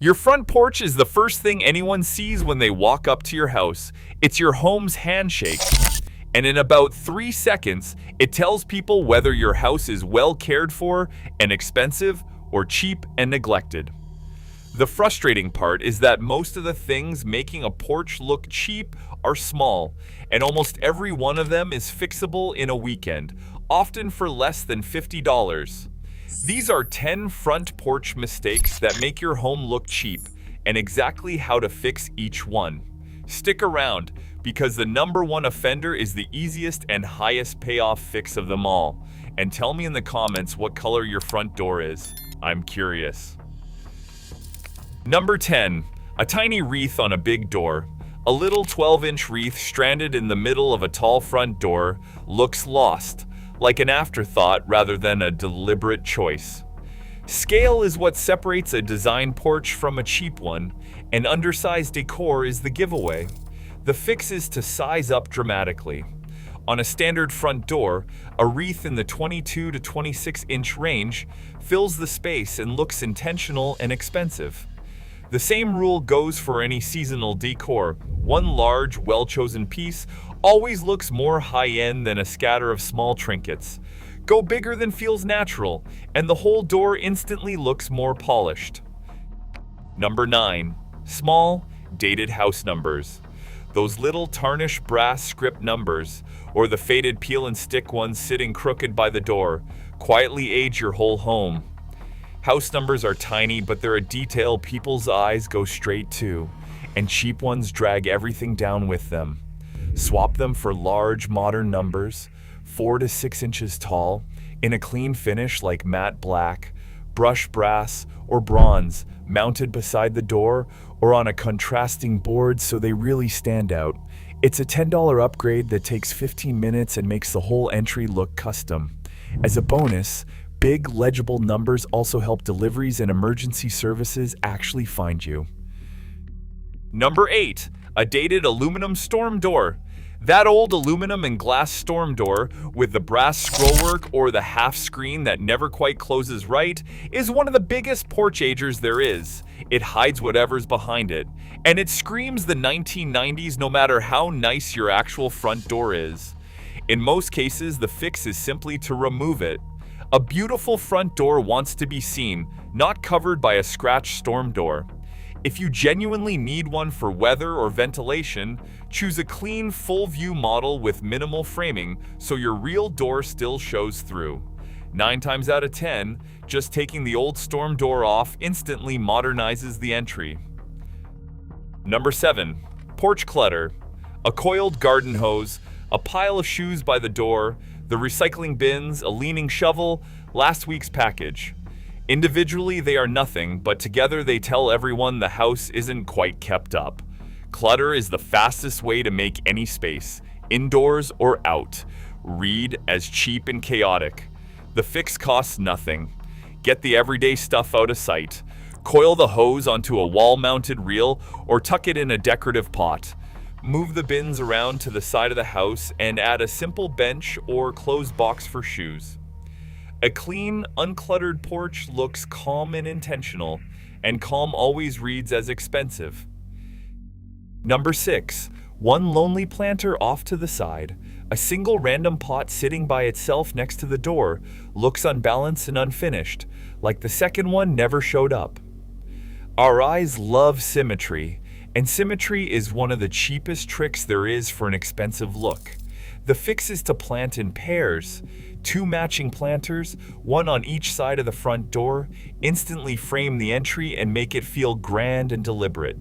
Your front porch is the first thing anyone sees when they walk up to your house. It's your home's handshake. And in about 3 seconds, it tells people whether your house is well cared for and expensive or cheap and neglected. The frustrating part is that most of the things making a porch look cheap are small, and almost every one of them is fixable in a weekend, often for less than $50. These are 10 front porch mistakes that make your home look cheap, and exactly how to fix each one. Stick around, because the number one offender is the easiest and highest payoff fix of them all. And tell me in the comments what color your front door is. I'm curious. Number 10. A tiny wreath on a big door. A little 12-inch wreath stranded in the middle of a tall front door looks lost, like an afterthought rather than a deliberate choice. Scale is what separates a design porch from a cheap one, and undersized decor is the giveaway. The fix is to size up dramatically. On a standard front door, a wreath in the 22 to 26-inch range fills the space and looks intentional and expensive. The same rule goes for any seasonal decor. One large, well-chosen piece always looks more high-end than a scatter of small trinkets. Go bigger than feels natural, and the whole door instantly looks more polished. Number 9. Small, dated house numbers. Those little tarnished brass script numbers, or the faded peel and stick ones sitting crooked by the door, quietly age your whole home. House numbers are tiny, but they're a detail people's eyes go straight to, and cheap ones drag everything down with them. Swap them for large, modern numbers, 4 to 6 inches tall, in a clean finish like matte black, brushed brass, or bronze, mounted beside the door or on a contrasting board so they really stand out. It's a $10 upgrade that takes 15 minutes and makes the whole entry look custom. As a bonus, big, legible numbers also help deliveries and emergency services actually find you. Number 8. A dated aluminum storm door. That old aluminum and glass storm door with the brass scrollwork or the half screen that never quite closes right is one of the biggest porch agers there is. It hides whatever's behind it, and it screams the 1990s no matter how nice your actual front door is. In most cases, the fix is simply to remove it. A beautiful front door wants to be seen, not covered by a scratched storm door. If you genuinely need one for weather or ventilation, choose a clean, full-view model with minimal framing so your real door still shows through. 9 times out of 10, just taking the old storm door off instantly modernizes the entry. Number 7. Porch clutter. A coiled garden hose, a pile of shoes by the door, the recycling bins, a leaning shovel, last week's package. Individually, they are nothing, but together they tell everyone the house isn't quite kept up. Clutter is the fastest way to make any space, indoors or out, read as cheap and chaotic. The fix costs nothing. Get the everyday stuff out of sight. Coil the hose onto a wall-mounted reel or tuck it in a decorative pot. Move the bins around to the side of the house and add a simple bench or closed box for shoes. A clean, uncluttered porch looks calm and intentional, and calm always reads as expensive. Number 6. One lonely planter off to the side. A single random pot sitting by itself next to the door looks unbalanced and unfinished, like the second one never showed up. Our eyes love symmetry, and symmetry is one of the cheapest tricks there is for an expensive look. The fix is to plant in pairs. 2 matching planters, one on each side of the front door, instantly frame the entry and make it feel grand and deliberate.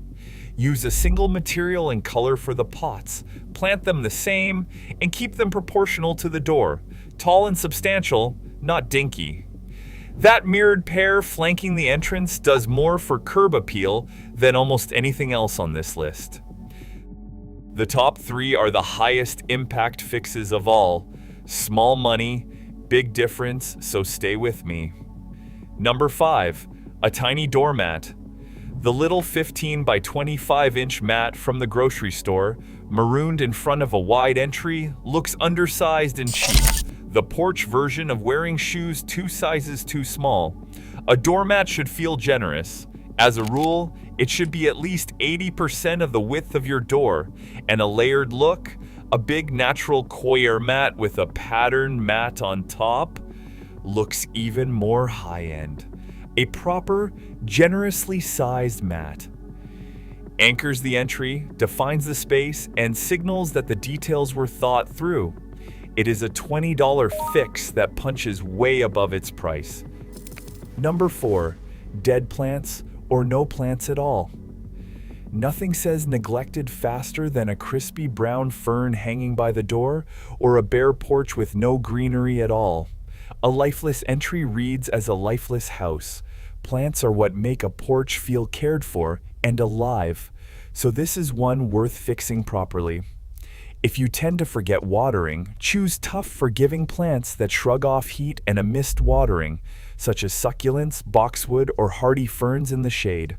Use a single material and color for the pots, plant them the same, and keep them proportional to the door. Tall and substantial, not dinky. That mirrored pair flanking the entrance does more for curb appeal than almost anything else on this list. The top 3 are the highest impact fixes of all. Small money, big difference, so stay with me. Number 5. A tiny doormat. The little 15 by 25-inch mat from the grocery store, marooned in front of a wide entry, looks undersized and cheap. The porch version of wearing shoes 2 sizes too small. A doormat should feel generous. As a rule, it should be at least 80% of the width of your door, and a layered look, a big natural coir mat with a patterned mat on top, looks even more high-end. A proper, generously sized mat. Anchors the entry, defines the space, and signals that the details were thought through. It is a $20 fix that punches way above its price. Number 4, dead plants or no plants at all. Nothing says neglected faster than a crispy brown fern hanging by the door or a bare porch with no greenery at all. A lifeless entry reads as a lifeless house. Plants are what make a porch feel cared for and alive, so this is one worth fixing properly. If you tend to forget watering, choose tough, forgiving plants that shrug off heat and a missed watering, such as succulents, boxwood, or hardy ferns in the shade.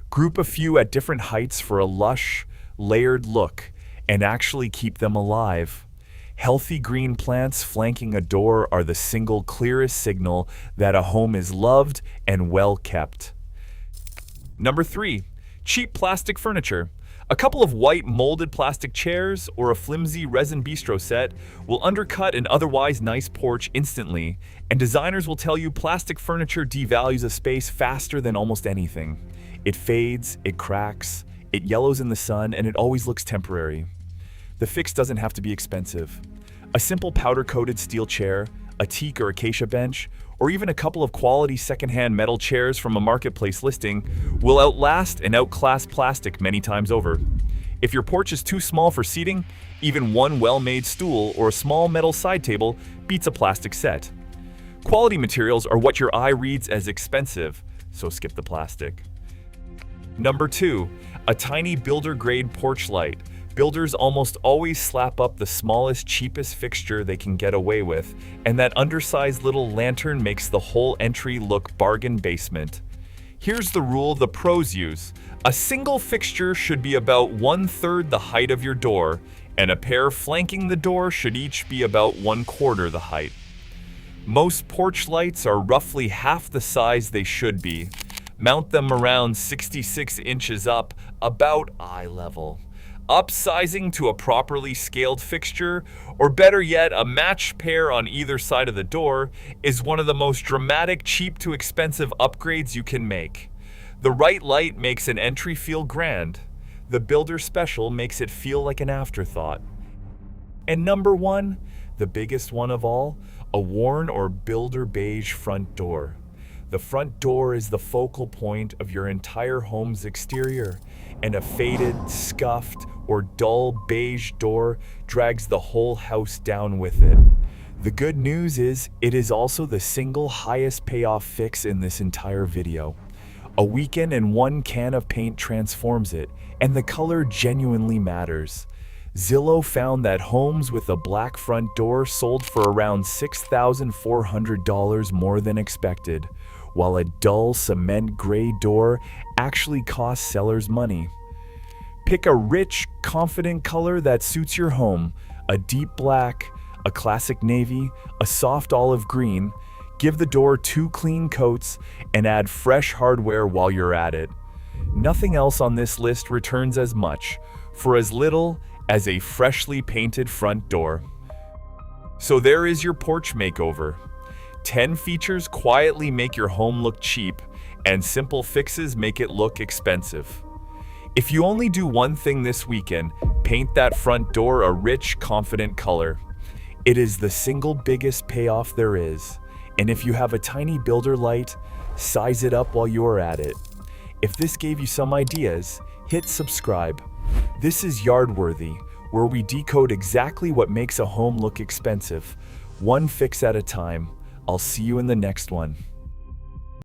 Group a few at different heights for a lush, layered look, and actually keep them alive. Healthy green plants flanking a door are the single clearest signal that a home is loved and well kept. Number 3, cheap plastic furniture. A couple of white molded plastic chairs or a flimsy resin bistro set will undercut an otherwise nice porch instantly, and designers will tell you plastic furniture devalues a space faster than almost anything. It fades, it cracks, it yellows in the sun, and it always looks temporary. The fix doesn't have to be expensive. A simple powder-coated steel chair, a teak or acacia bench, or even a couple of quality secondhand metal chairs from a marketplace listing will outlast and outclass plastic many times over. If your porch is too small for seating, even one well-made stool or a small metal side table beats a plastic set. Quality materials are what your eye reads as expensive, so skip the plastic. Number 2, a tiny builder-grade porch light. Builders almost always slap up the smallest, cheapest fixture they can get away with, and that undersized little lantern makes the whole entry look bargain basement. Here's the rule the pros use. A single fixture should be about 1/3 the height of your door, and a pair flanking the door should each be about 1/4 the height. Most porch lights are roughly half the size they should be. Mount them around 66 inches up, about eye level. Upsizing to a properly scaled fixture, or better yet, a matched pair on either side of the door, is one of the most dramatic, cheap to expensive upgrades you can make. The right light makes an entry feel grand. The builder special makes it feel like an afterthought. And number 1, the biggest one of all, a worn or builder beige front door. The front door is the focal point of your entire home's exterior, and a faded, scuffed, or dull beige door drags the whole house down with it. The good news is, it is also the single highest payoff fix in this entire video. A weekend and one can of paint transforms it, and the color genuinely matters. Zillow found that homes with a black front door sold for around $6,400 more than expected, while a dull cement gray door actually costs sellers money. Pick a rich, confident color that suits your home, a deep black, a classic navy, a soft olive green. Give the door 2 clean coats and add fresh hardware while you're at it. Nothing else on this list returns as much, for as little as a freshly painted front door. So there is your porch makeover. 10 features quietly make your home look cheap, and simple fixes make it look expensive. If you only do one thing this weekend, paint that front door a rich, confident color. It is the single biggest payoff there is. And if you have a tiny builder light, size it up while you are at it. If this gave you some ideas, hit subscribe. This is Yardworthy, where we decode exactly what makes a home look expensive, one fix at a time. I'll see you in the next one.